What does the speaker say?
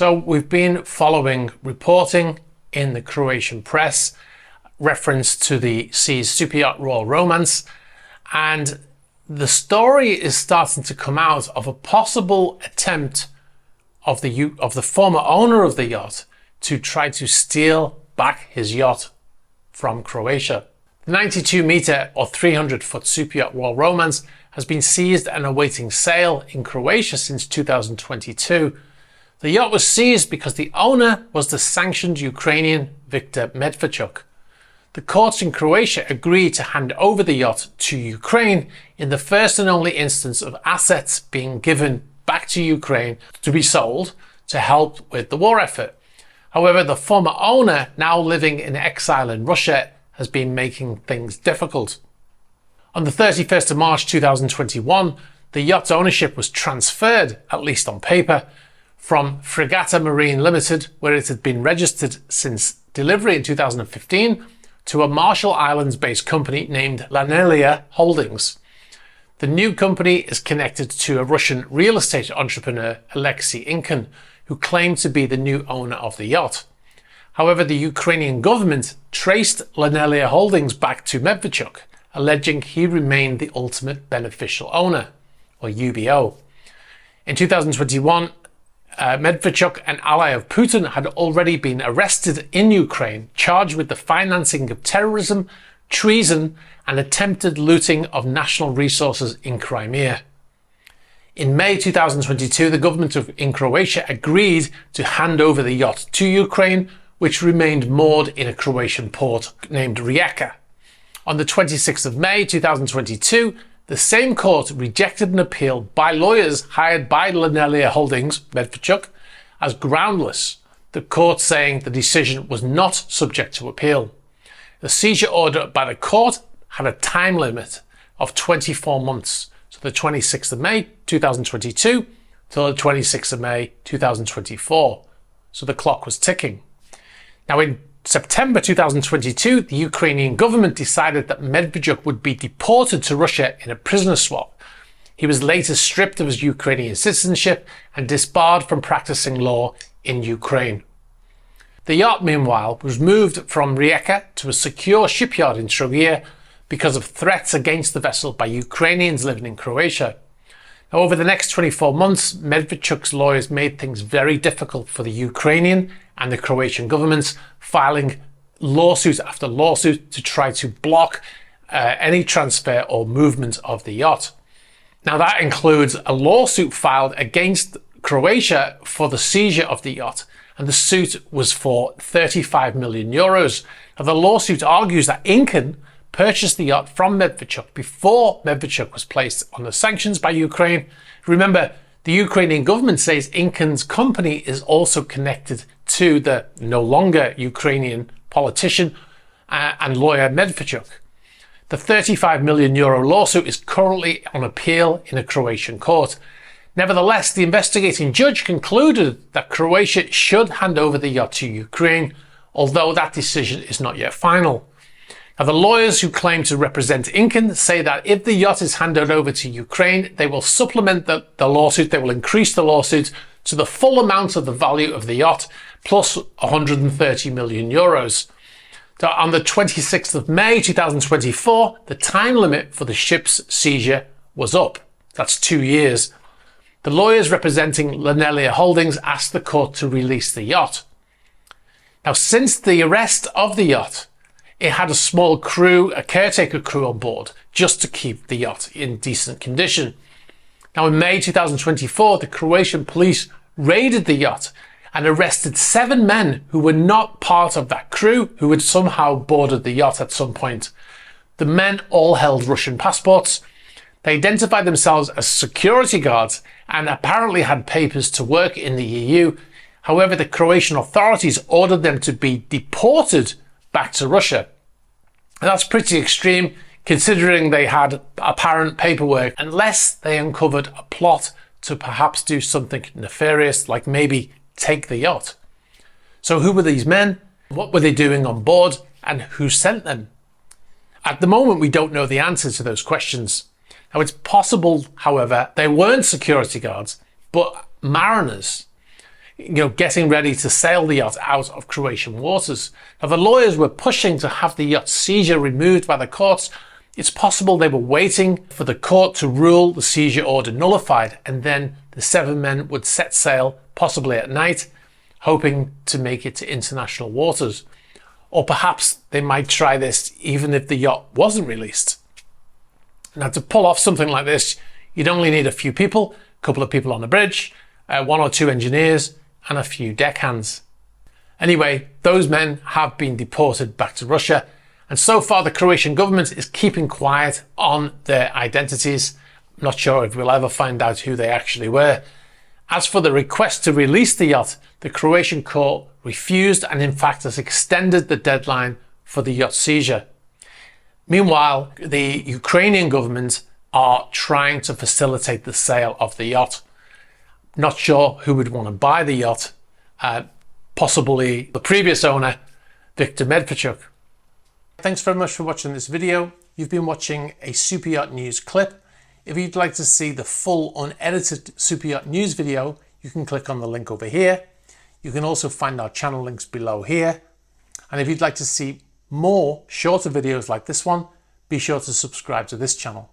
So we've been following reporting in the Croatian press, reference to the sea's superyacht Royal Romance, and the story is starting to come out of a possible attempt of the former owner of the yacht to try to steal back his yacht from Croatia. The 92-metre or 300-foot superyacht Royal Romance has been seized and awaiting sale in Croatia since 2022. The yacht was seized because the owner was the sanctioned Ukrainian Viktor Medvedchuk. The courts in Croatia agreed to hand over the yacht to Ukraine in the first and only instance of assets being given back to Ukraine to be sold to help with the war effort. However, the former owner, now living in exile in Russia, has been making things difficult. On the 31st of March 2021, the yacht's ownership was transferred, at least on paper, from Fregata Marine Limited, where it had been registered since delivery in 2015, to a Marshall Islands-based company named Lanelia Holdings. The new company is connected to a Russian real estate entrepreneur, Alexei Inkin, who claimed to be the new owner of the yacht. However, the Ukrainian government traced Lanelia Holdings back to Medvedchuk, alleging he remained the ultimate beneficial owner, or UBO. In 2021, Medvedchuk, an ally of Putin, had already been arrested in Ukraine, charged with the financing of terrorism, treason, and attempted looting of national resources in Crimea. In May 2022, the government in Croatia agreed to hand over the yacht to Ukraine, which remained moored in a Croatian port named Rijeka. On the 26th of May 2022, the same court rejected an appeal by lawyers hired by Lanelia Holdings, Medvedchuk, as groundless, the court saying the decision was not subject to appeal. The seizure order by the court had a time limit of 24 months, so the 26th of May 2022 till the 26th of May 2024, so the clock was ticking. Now in September 2022, the Ukrainian government decided that Medvedchuk would be deported to Russia in a prisoner swap. He was later stripped of his Ukrainian citizenship and disbarred from practicing law in Ukraine. The yacht, meanwhile, was moved from Rijeka to a secure shipyard in Trogir because of threats against the vessel by Ukrainians living in Croatia. Now, over the next 24 months, Medvedchuk's lawyers made things very difficult for the Ukrainian and the Croatian governments, filing lawsuit after lawsuit to try to block any transfer or movement of the yacht. Now that includes a lawsuit filed against Croatia for the seizure of the yacht, and the suit was for 35 million euros. Now the lawsuit argues that Inkin purchased the yacht from Medvedchuk before Medvedchuk was placed under sanctions by Ukraine. Remember, the Ukrainian government says Inkin's company is also connected to the no longer Ukrainian politician and lawyer Medvedchuk. The 35 million euro lawsuit is currently on appeal in a Croatian court. Nevertheless, the investigating judge concluded that Croatia should hand over the yacht to Ukraine, although that decision is not yet final. Now, the lawyers who claim to represent Inkin say that if the yacht is handed over to Ukraine, they will supplement the lawsuit, they will increase the lawsuit to the full amount of the value of the yacht, plus 130 million euros. So on the 26th of May 2024, the time limit for the ship's seizure was up. That's 2 years. The lawyers representing Lanelia Holdings asked the court to release the yacht. Now, since the arrest of the yacht, it had a small crew, a caretaker crew on board, just to keep the yacht in decent condition. Now, in May 2024, the Croatian police raided the yacht and arrested 7 men who were not part of that crew, who had somehow boarded the yacht at some point. The men all held Russian passports. They identified themselves as security guards and apparently had papers to work in the EU. However, the Croatian authorities ordered them to be deported back to Russia. That's pretty extreme, considering they had apparent paperwork, unless they uncovered a plot to perhaps do something nefarious, like maybe take the yacht. So who were these men? What were they doing on board? And who sent them? At the moment, we don't know the answer to those questions. Now, it's possible, however, they weren't security guards, but mariners. getting ready to sail the yacht out of Croatian waters. Now, the lawyers were pushing to have the yacht's seizure removed by the courts. It's possible they were waiting for the court to rule the seizure order nullified, and then the 7 men would set sail, possibly at night, hoping to make it to international waters. Or perhaps they might try this even if the yacht wasn't released. Now, to pull off something like this, you'd only need a few people, a couple of people on the bridge, 1 or 2 engineers, and a few deckhands. Anyway, those men have been deported back to Russia, and so far the Croatian government is keeping quiet on their identities. I'm not sure if we'll ever find out who they actually were. As for the request to release the yacht, the Croatian court refused and in fact has extended the deadline for the yacht seizure. Meanwhile, the Ukrainian government are trying to facilitate the sale of the yacht. Not sure who would want to buy the yacht. Possibly the previous owner, Viktor Medvedchuk. Thanks very much for watching this video. You've been watching a Superyacht News clip. If you'd like to see the full unedited Superyacht News video, you can click on the link over here. You can also find our channel links below here. And if you'd like to see more shorter videos like this one, be sure to subscribe to this channel.